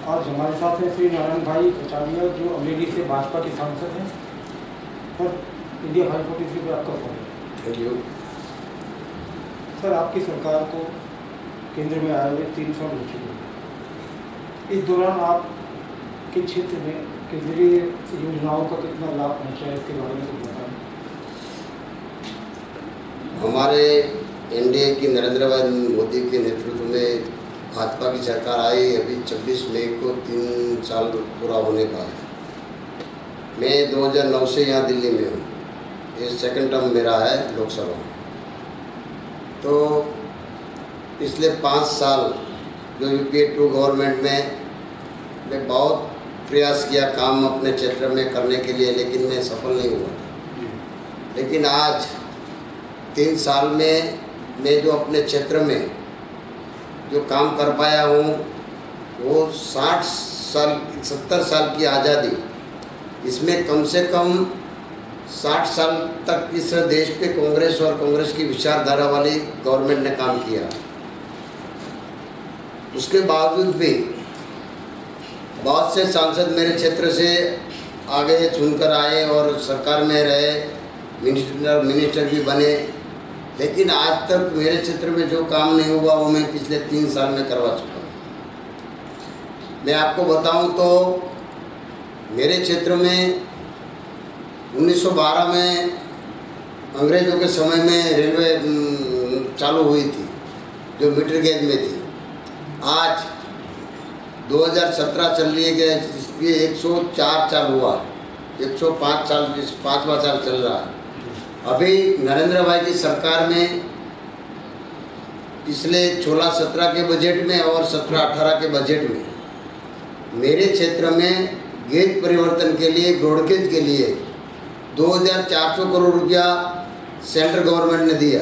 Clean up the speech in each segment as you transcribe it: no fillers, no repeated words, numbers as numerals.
आज हमारे साथ हैं श्री नारायण भाई कचारिया, जो अमरेली से भाजपा के सांसद हैं। सर, इंडिया 543 पे आपका स्वागत। Thank you. सर, आपकी सरकार को केंद्र में आए हुए 3 साल हो चुके हैं। इस दौरान आप के क्षेत्र में केंद्रीय योजनाओं का कितना लाभ पहुँचा है, इसके बारे में कुछ बताएं। हमारे एनडीए की नरेंद्र भाई मोदी के नेतृत्व में भाजपा की सरकार आई। अभी 26 मई को 3 साल पूरा होने का है। मैं 2009 से यहाँ दिल्ली में हूँ। ये सेकंड टर्म मेरा है लोकसभा में। तो पिछले 5 साल जो यूपीए 2 गवर्नमेंट में मैं बहुत प्रयास किया काम अपने क्षेत्र में करने के लिए, लेकिन मैं सफल नहीं हुआ। लेकिन आज 3 साल में मैं जो अपने क्षेत्र में जो काम कर पाया हूँ, वो 70 साल की आज़ादी, इसमें कम से कम 60 साल तक इस देश पे कांग्रेस और कांग्रेस की विचारधारा वाली गवर्नमेंट ने काम किया। उसके बावजूद भी बहुत से सांसद मेरे क्षेत्र से आगे चुनकर आए और सरकार में रहे, मिनिस्टर भी बने, लेकिन आज तक मेरे क्षेत्र में जो काम नहीं हुआ वो मैं पिछले 3 साल में करवा चुका हूँ। मैं आपको बताऊं तो मेरे क्षेत्र में 1912 में अंग्रेज़ों के समय में रेलवे चालू हुई थी, जो मीटर गेज में थी। आज 2017 चल रही है, इसलिए 104 साल हुआ, 105 साल, 5वां साल चल रहा है। अभी नरेंद्र भाई की सरकार में पिछले 16-17 के बजट में और 17-18 के बजट में मेरे क्षेत्र में गेज परिवर्तन के लिए, ब्रॉडगेज के लिए 2400 करोड़ रुपया सेंट्रल गवर्नमेंट ने दिया।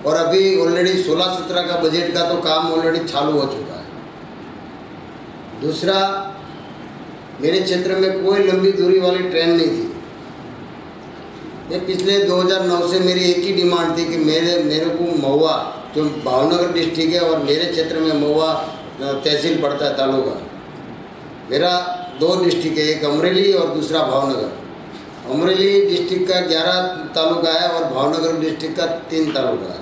और अभी ऑलरेडी 16-17 का बजट का तो काम ऑलरेडी चालू हो चुका है। दूसरा, मेरे क्षेत्र में कोई लंबी दूरी वाली ट्रेन नहीं थी। ये पिछले 2009 से मेरी एक ही डिमांड थी कि मेरे को महुआ, जो भावनगर डिस्ट्रिक्ट है और मेरे क्षेत्र में महुआ तहसील पड़ता है, तालुका, मेरा 2 डिस्ट्रिक्ट है, एक अमरेली और दूसरा भावनगर। अमरेली डिस्ट्रिक्ट का 11 तालुका है और भावनगर डिस्ट्रिक्ट का 3 तालुका है।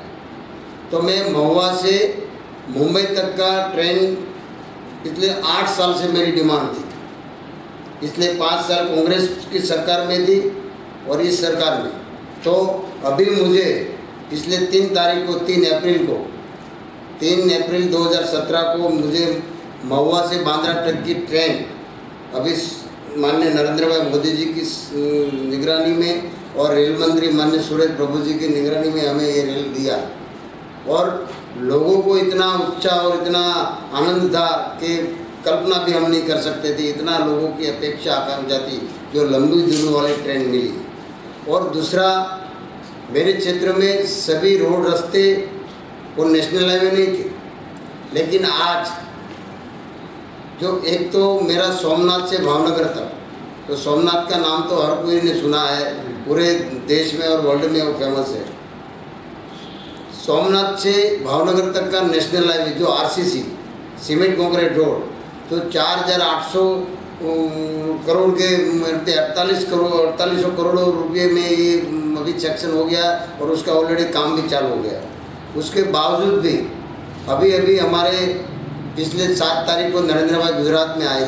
तो मैं महुआ से मुंबई तक का ट्रेन पिछले 8 साल से मेरी डिमांड थी। पिछले 5 साल कांग्रेस की सरकार में थी और इस सरकार में। तो अभी मुझे पिछले 3 अप्रैल 2017 को मुझे महुआ से बांद्रा तक की ट्रेन अभी माननीय नरेंद्र भाई मोदी जी की निगरानी में और रेल मंत्री माननीय सुरेश प्रभु जी की निगरानी में हमें ये रेल दिया। और लोगों को इतना उत्साह और इतना आनंद था कि कल्पना भी हम नहीं कर सकते थे। इतना लोगों की अपेक्षा आकांक्षा थी जो लंबी दूरी वाली ट्रेन मिली। और दूसरा, मेरे क्षेत्र में सभी रोड रास्ते वो नेशनल हाईवे नहीं थे, लेकिन आज जो एक तो मेरा सोमनाथ से भावनगर तक, तो सोमनाथ का नाम तो हर कोई ने सुना है, पूरे देश में और वर्ल्ड में वो फेमस है। सोमनाथ से भावनगर तक का नेशनल हाईवे जो आरसीसी सीमेंट कंक्रीट रोड, तो 4800 करोड़ के 4800 करोड़ रुपये में ये अभी सेक्शन हो गया और उसका ऑलरेडी काम भी चालू हो गया। उसके बावजूद भी अभी हमारे पिछले 7 तारीख को नरेंद्र भाई गुजरात में आए थे,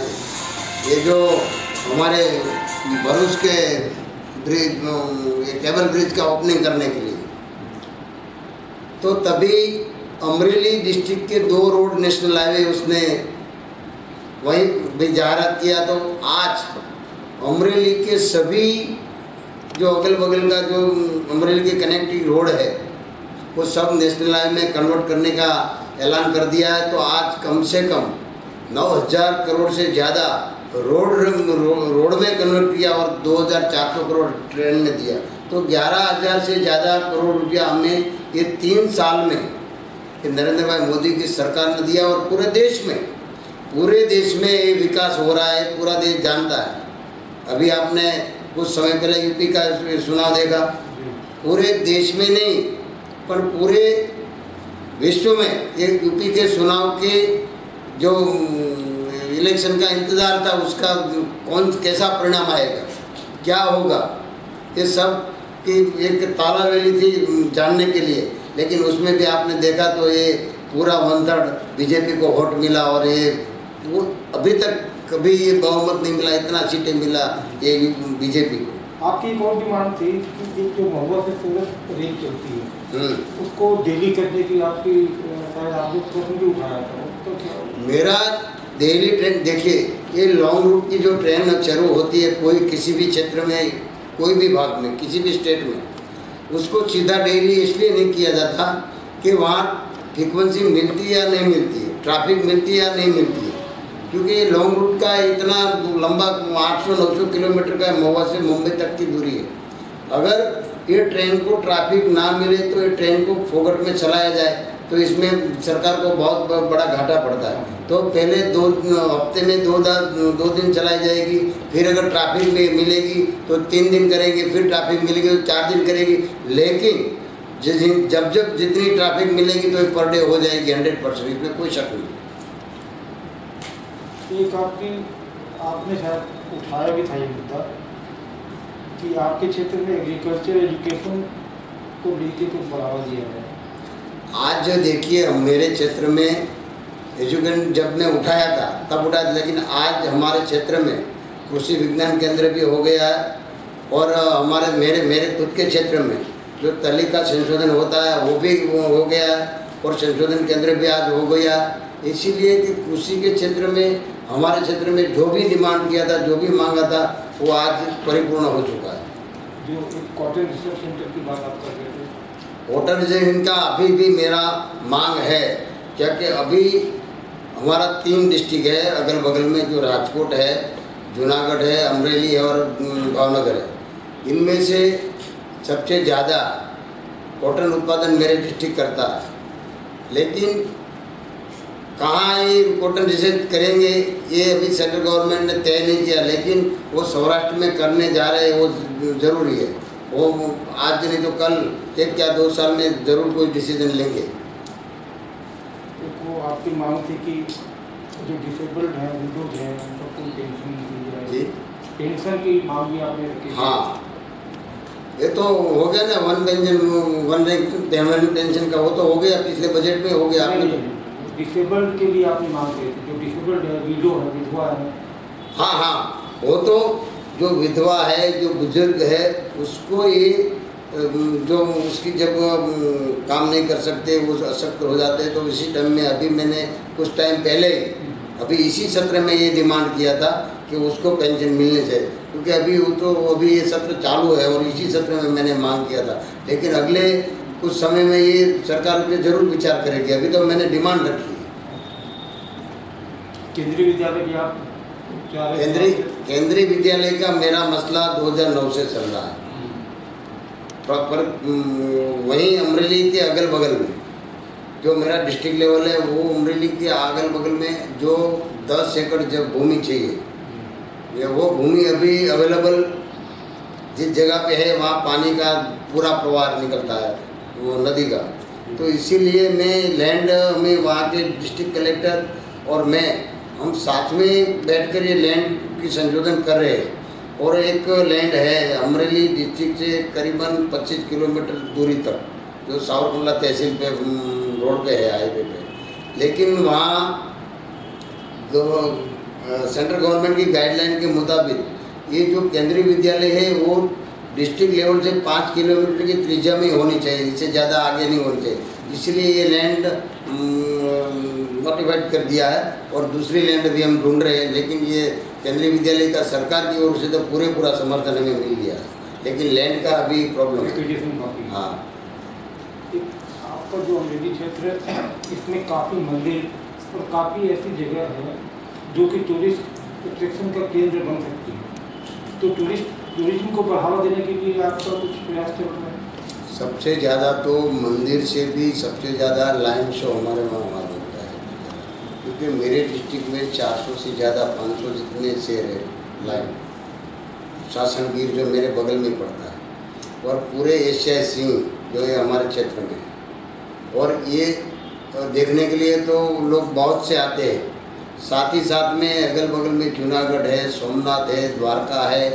ये जो हमारे भरूच के ब्रिज, केबल ब्रिज का ओपनिंग करने के लिए। तो तभी अमरेली डिस्ट्रिक्ट के 2 रोड नेशनल हाईवे उसने वहीं भी जाहिरात किया। तो आज अमरेली के सभी जो अगल बगल का जो अमरेली के कनेक्टिंग रोड है वो सब नेशनल हाईवे में कन्वर्ट करने का ऐलान कर दिया है। तो आज कम से कम 9000 करोड़ से ज़्यादा रोड में कन्वर्ट किया और 2400 करोड़ ट्रेन में दिया। तो 11000 से ज़्यादा करोड़ रुपया हमने ये 3 साल में नरेंद्र भाई मोदी की सरकार ने दिया। और पूरे देश में ये विकास हो रहा है, पूरा देश जानता है। अभी आपने कुछ समय पहले यूपी का चुनाव देखा, पूरे देश में नहीं पर पूरे विश्व में ये यूपी के चुनाव के जो इलेक्शन का इंतज़ार था, उसका कैसा परिणाम आएगा, क्या होगा, ये सब की एक तालावेली थी जानने के लिए। लेकिन उसमें भी आपने देखा तो ये पूरा 1/3 बीजेपी को वोट मिला, और ये वो अभी तक कभी ये बहुमत नहीं मिला, इतना सीटें मिला ये बीजेपी को। आपकी एक और डिमांड थी कि एक जो महुआ से सूरत रेल चलती है उसको डेली करने की आपकी, शायद आपने प्रश्न भी उठाया था, तो क्या मेरा डेली ट्रेन, देखिए ये लॉन्ग रूट की जो ट्रेन चालू होती है कोई किसी भी क्षेत्र में, कोई भी भाग में, किसी भी स्टेट में, उसको सीधा डेली इसलिए नहीं किया जाता कि वहाँ फ्रीक्वेंसी मिलती है या नहीं मिलती है, ट्रैफिक मिलती है या नहीं मिलती है, क्योंकि लॉन्ग रूट का इतना लंबा 800-900 किलोमीटर का महुआ से मुंबई तक की दूरी है। अगर ये ट्रेन को ट्रैफिक ना मिले तो ये ट्रेन को फोकट में चलाया जाए तो इसमें सरकार को बहुत बड़ा घाटा पड़ता है। तो पहले 2 हफ्ते में 2 दिन चलाई जाएगी, फिर अगर ट्रैफिक में मिलेगी तो 3 दिन करेंगे, फिर ट्रैफिक मिलेगी तो 4 दिन करेगी। लेकिन जब जितनी ट्रैफिक मिलेगी तो पर डे हो जाएगी 100%, इसमें कोई शक नहीं। एक आपने शायद उठाया भी था ये मुद्दा कि आपके क्षेत्र में एग्रीकल्चर एजुकेशन को लेके कुछ बढ़ावा दिया है। आज देखिए मेरे क्षेत्र में एजुकेशन जब मैं उठाया था तब उठाया था, लेकिन आज हमारे क्षेत्र में कृषि विज्ञान केंद्र भी हो गया है, और हमारे मेरे खुद के क्षेत्र में जो तलिका संशोधन होता है वो भी हो गया है, और संशोधन केंद्र भी आज हो गया। इसीलिए कि कृषि के क्षेत्र में, हमारे क्षेत्र में जो भी डिमांड किया था, जो भी मांगा था, वो आज परिपूर्ण हो चुका है। जो कॉटन रिसर्च सेंटर की बात आप कर रहे थे, कॉटन रिसर्च का अभी भी मेरा मांग है, क्योंकि अभी हमारा 3 डिस्ट्रिक्ट है अगल बगल में, जो राजकोट है, जूनागढ़ है, अमरेली है और भावनगर है। इनमें से सबसे ज़्यादा कॉटन उत्पादन मेरे डिस्ट्रिक्ट करता है, लेकिन कहाँ ये कॉटन रिसर्च करेंगे ये अभी सेंट्रल गवर्नमेंट ने तय नहीं किया, लेकिन वो सौराष्ट्र में करने जा रहे हैं, वो ज़रूरी है। वो आज नहीं तो कल 1 या 2 साल में ज़रूर कोई डिसीजन लेंगे। तो आपकी मांग थी कि जो डिसेबल्ड हैं, विडोज हैं, उनको कोई पेंशन दी जाए, पेंशन की मांग भी आपने रखी। हाँ, ये तो हो गया ना, 1 रैंक पेंशन का, वो तो हो गया, पिछले बजट में हो गया। आपने डिसेबल्ड के लिए आपने मांग की थी, जो डिसेबल्ड है, विडो है, विधवा है। हाँ, वो तो जो विधवा है, जो बुजुर्ग है, उसको ये जो उसकी जब काम नहीं कर सकते, वो अशक्त हो जाते हैं, तो इसी टाइम में अभी मैंने कुछ टाइम पहले अभी इसी सत्र में ये डिमांड किया था कि उसको पेंशन मिलने चाहिए, क्योंकि अभी ये सत्र चालू है और इसी सत्र में मैंने मांग किया था। लेकिन अगले कुछ समय में ये सरकार पे जरूर विचार करेगी, अभी तो मैंने डिमांड रखी है। केंद्रीय विद्यालय की आप केंद्रीय विद्यालय का मेरा मसला 2009 से चल रहा है। प्रॉपर वहीं अमरेली के अगल बगल में जो मेरा डिस्ट्रिक्ट लेवल है, वो अमरेली के अगल बगल में जो 10 एकड़ जब भूमि चाहिए, ये वो भूमि अभी अवेलेबल जिस जगह पे है वहाँ पानी का पूरा प्रवाह निकलता है, वो नदी का। तो इसीलिए मैं लैंड में वहाँ के डिस्ट्रिक्ट कलेक्टर और हम साथ में बैठकर ये लैंड की संशोधन कर रहे हैं। और एक लैंड है अमरेली डिस्ट्रिक्ट से करीबन 25 किलोमीटर दूरी तक, जो सावरकुंडला तहसील पे रोड पे है, हाईवे पे। लेकिन वहाँ जो सेंट्रल गवर्नमेंट की गाइडलाइन के मुताबिक ये जो केंद्रीय विद्यालय है वो डिस्ट्रिक्ट लेवल से 5 किलोमीटर की त्रिज्या में होनी चाहिए, इससे ज़्यादा आगे नहीं होनी चाहिए। इसलिए ये लैंड नोटिफाइड कर दिया है और दूसरी लैंड भी हम ढूंढ रहे हैं। लेकिन ये केंद्रीय विद्यालय का सरकार की ओर से तो पूरा समर्थन हमें मिल गया है, लेकिन लैंड का अभी प्रॉब्लम है। हाँ, आपका जो अमरेली क्षेत्र है इसमें काफ़ी मंदिर और काफ़ी ऐसी जगह है जो कि टूरिस्ट अट्रैक्शन का केंद्र बन सकती है, तो टूरिज्म को बढ़ावा देने के लिए आपका कुछ प्रयास चल रहा है? सबसे ज़्यादा तो मंदिर से भी सबसे ज़्यादा लाइन शो हमारे वहाँ होता है, क्योंकि मेरे डिस्ट्रिक्ट में 400 से ज़्यादा 500 जितने शेर है लाइन। शासनगीर जो मेरे बगल में पड़ता है और पूरे एशियाई सिंह जो है हमारे क्षेत्र में, और ये देखने के लिए तो लोग बहुत से आते हैं। साथ ही साथ में अगल बगल में जूनागढ़ है, सोमनाथ है, द्वारका है,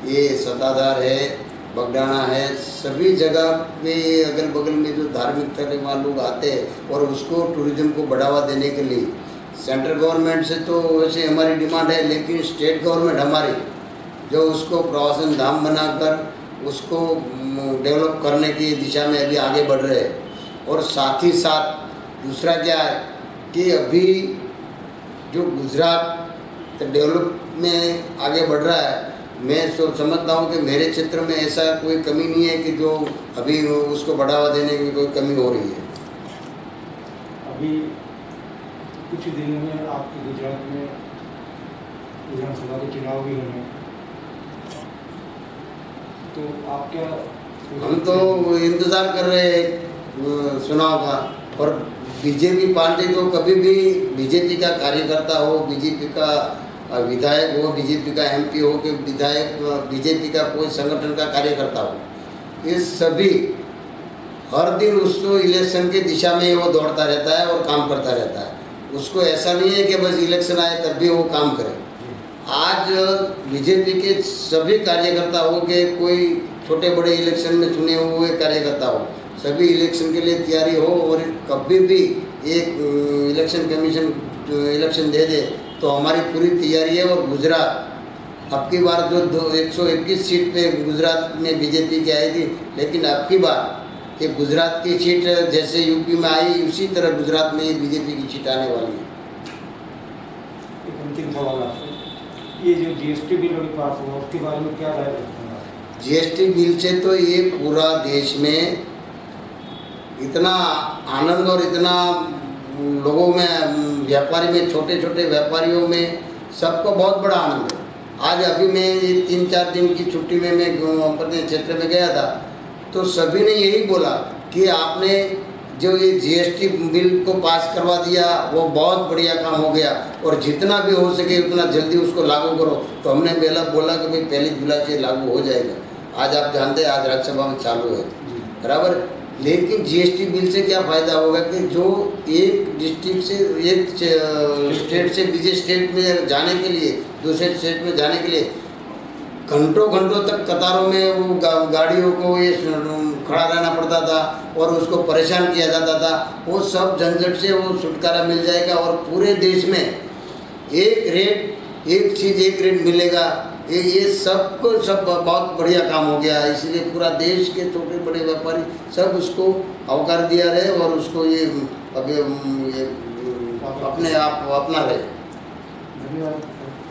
ये सताधार है, बगडाना है, सभी जगह पे अगल बगल में जो धार्मिक स्थल वहाँ लोग आते हैं और उसको टूरिज्म को बढ़ावा देने के लिए सेंट्रल गवर्नमेंट से तो वैसे हमारी डिमांड है, लेकिन स्टेट गवर्नमेंट हमारी जो उसको प्रवासन धाम बनाकर उसको डेवलप करने की दिशा में अभी आगे बढ़ रहे हैं। और साथ ही साथ दूसरा क्या है कि अभी जो गुजरात डेवलप में आगे बढ़ रहा है, मैं तो समझता हूँ कि मेरे क्षेत्र में ऐसा कोई कमी नहीं है कि जो अभी उसको बढ़ावा देने की कोई कमी हो रही है। अभी कुछ ही दिनों में आपके गुजरात में विधानसभा के चुनाव भी होंगे, तो आप क्या? हम तो इंतज़ार कर रहे हैं चुनाव का। और बीजेपी पार्टी तो कभी भी बीजेपी का कार्यकर्ता हो, बीजेपी का विधायक हो, बीजेपी का एमपी हो कि विधायक बीजेपी का कोई संगठन का कार्यकर्ता हो, ये सभी हर दिन उसको इलेक्शन की दिशा में वो दौड़ता रहता है और काम करता रहता है। उसको ऐसा नहीं है कि बस इलेक्शन आए तब भी वो काम करे। आज बीजेपी के सभी कार्यकर्ता हो के कोई छोटे बड़े इलेक्शन में चुने हुए कार्यकर्ता हो, सभी इलेक्शन के लिए तैयारी हो और कभी भी एक इलेक्शन कमीशन इलेक्शन दे दे तो हमारी पूरी तैयारी है। और गुजरात अब की बार जो 121 सीट पे गुजरात में बीजेपी की आई थी, लेकिन अब की बार ये गुजरात की सीट जैसे यूपी में आई उसी तरह गुजरात में ये बीजेपी की सीट आने वाली है। एक अंतिम सवाल आपसे, ये जो जीएसटी बिल अभी पास हुआ उसके बारे में क्या राय रखते हैं आप? जीएसटी बिल से तो ये पूरा देश में इतना आनंद और इतना लोगों में, व्यापारी में, छोटे छोटे व्यापारियों में सबको बहुत बड़ा आनंद है। आज अभी मैं ये 3-4 दिन की छुट्टी में मैं अपने क्षेत्र में गया था तो सभी ने यही बोला कि आपने जो ये जीएसटी बिल को पास करवा दिया वो बहुत बढ़िया काम हो गया और जितना भी हो सके उतना जल्दी उसको लागू करो। तो हमने बोला कि भाई 1 जुलाई से लागू हो जाएगा। आज आप जानते हैं आज राज्यसभा में चालू है, बराबर। लेकिन जीएसटी बिल से क्या फ़ायदा होगा कि जो एक डिस्ट्रिक्ट से एक स्टेट से दूसरे स्टेट में जाने के लिए, दूसरे स्टेट में जाने के लिए घंटों घंटों तक कतारों में वो गाड़ियों को ये खड़ा रहना पड़ता था और उसको परेशान किया जाता था। वो सब झंझट से वो छुटकारा मिल जाएगा और पूरे देश में एक रेट, एक चीज़ एक रेट मिलेगा। ये सबको सब बहुत बढ़िया काम हो गया। इसलिए पूरा देश के छोटे बड़े व्यापारी सब उसको आवकार दिया रहे और उसको ये अभी ये अपने आप अपना रहे। धन्यवाद,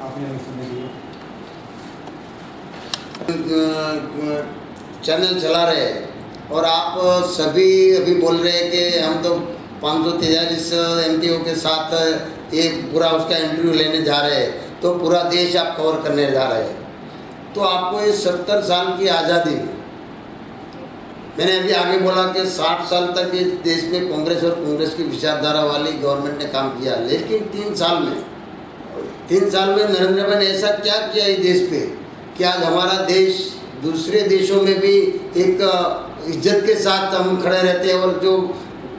आपने हमें समय दिया। चैनल चला रहे हैं और आप सभी अभी बोल रहे हैं कि हम तो 543 एमपीओ के साथ एक पूरा उसका इंटरव्यू लेने जा रहे हैं, तो पूरा देश आप कवर करने जा रहे हैं। तो आपको ये 70 साल की आज़ादी, मैंने अभी आगे बोला कि 60 साल तक इस देश में कांग्रेस और कांग्रेस की विचारधारा वाली गवर्नमेंट ने काम किया, लेकिन 3 साल में नरेंद्र भाई ने ऐसा क्या किया इस देश पे कि आज हमारा देश दूसरे देशों में भी एक इज्जत के साथ हम खड़े रहते हैं। और जो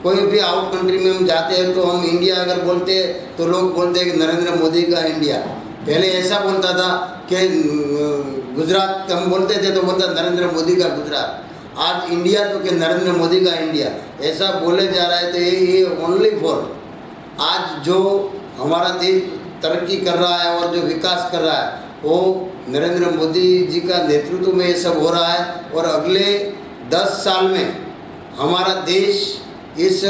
कोई भी आउट कंट्री में हम जाते हैं तो हम इंडिया अगर बोलते हैं तो लोग बोलते हैं कि नरेंद्र मोदी का इंडिया। पहले ऐसा बोलता था कि गुजरात हम बोलते थे तो बोलता नरेंद्र मोदी का गुजरात। आज इंडिया तो कि नरेंद्र मोदी का इंडिया ऐसा बोले जा रहा है। तो ये ओनली फॉर आज जो हमारा देश तरक्की कर रहा है और जो विकास कर रहा है वो नरेंद्र मोदी जी का नेतृत्व में ये सब हो रहा है। और अगले 10 साल में हमारा देश इस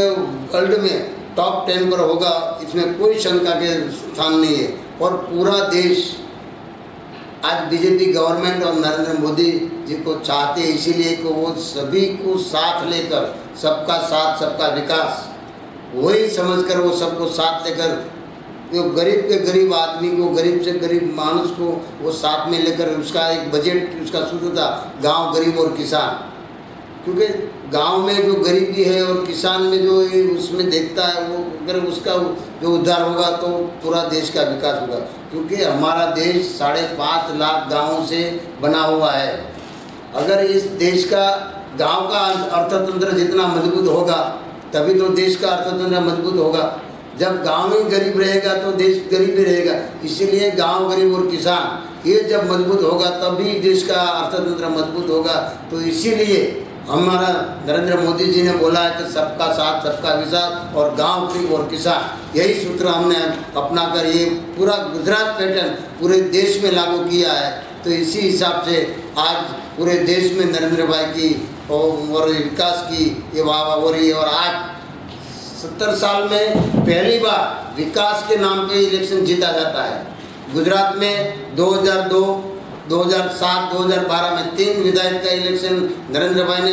वर्ल्ड में टॉप 10 पर होगा, इसमें कोई शंका के स्थान नहीं है। और पूरा देश आज बीजेपी गवर्नमेंट और नरेंद्र मोदी जी को चाहते हैं, इसीलिए कि वो सभी को साथ लेकर, सबका साथ सबका विकास वही समझकर वो सबको साथ लेकर, जो गरीब के गरीब आदमी को, गरीब से गरीब मानुष को वो साथ में लेकर उसका एक बजट उसका सूत्र था, गांव गरीब और किसान। क्योंकि गांव में जो गरीबी है और किसान में जो उसमें देखता है वो अगर उसका जो उद्धार होगा तो पूरा देश का विकास होगा। क्योंकि हमारा देश 5.5 लाख गाँवों से बना हुआ है। अगर इस देश का गांव का अर्थतंत्र जितना मजबूत होगा तभी तो देश का अर्थतंत्र मजबूत होगा। जब गांव ही गरीब रहेगा तो देश गरीब ही रहेगा। इसीलिए गांव गरीब और किसान ये जब मजबूत होगा तभी देश का अर्थतंत्र मजबूत होगा। तो इसीलिए हमारा नरेंद्र मोदी जी ने बोला है कि सबका साथ सबका विकास और गांव गरीब और किसान, यही सूत्र हमने अपनाकर ये पूरा गुजरात पैटर्न पूरे देश में लागू किया है। तो इसी हिसाब से आज पूरे देश में नरेंद्र भाई की और विकास की ये वाह हो रही है। और आज 70 साल में पहली बार विकास के नाम पे इलेक्शन जीता जाता है। गुजरात में 2002, 2007, 2012 में 3 विधायक का इलेक्शन नरेंद्र भाई ने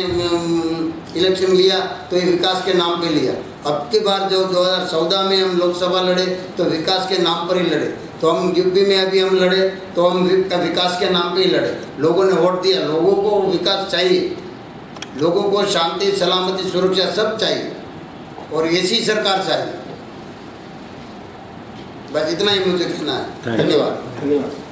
इलेक्शन लिया, तो ये विकास के नाम पे लिया। अब की बार जो 2014 में हम लोकसभा लड़े तो विकास के नाम पर ही लड़े। तो हम यूपी में अभी हम लड़े तो हम विकास के नाम पे ही लड़े। लोगों ने वोट दिया, लोगों को विकास चाहिए, लोगों को शांति सलामती सुरक्षा सब चाहिए और ऐसी सरकार चाहिए। बस इतना ही मुझे कहना है। धन्यवाद। धन्यवाद।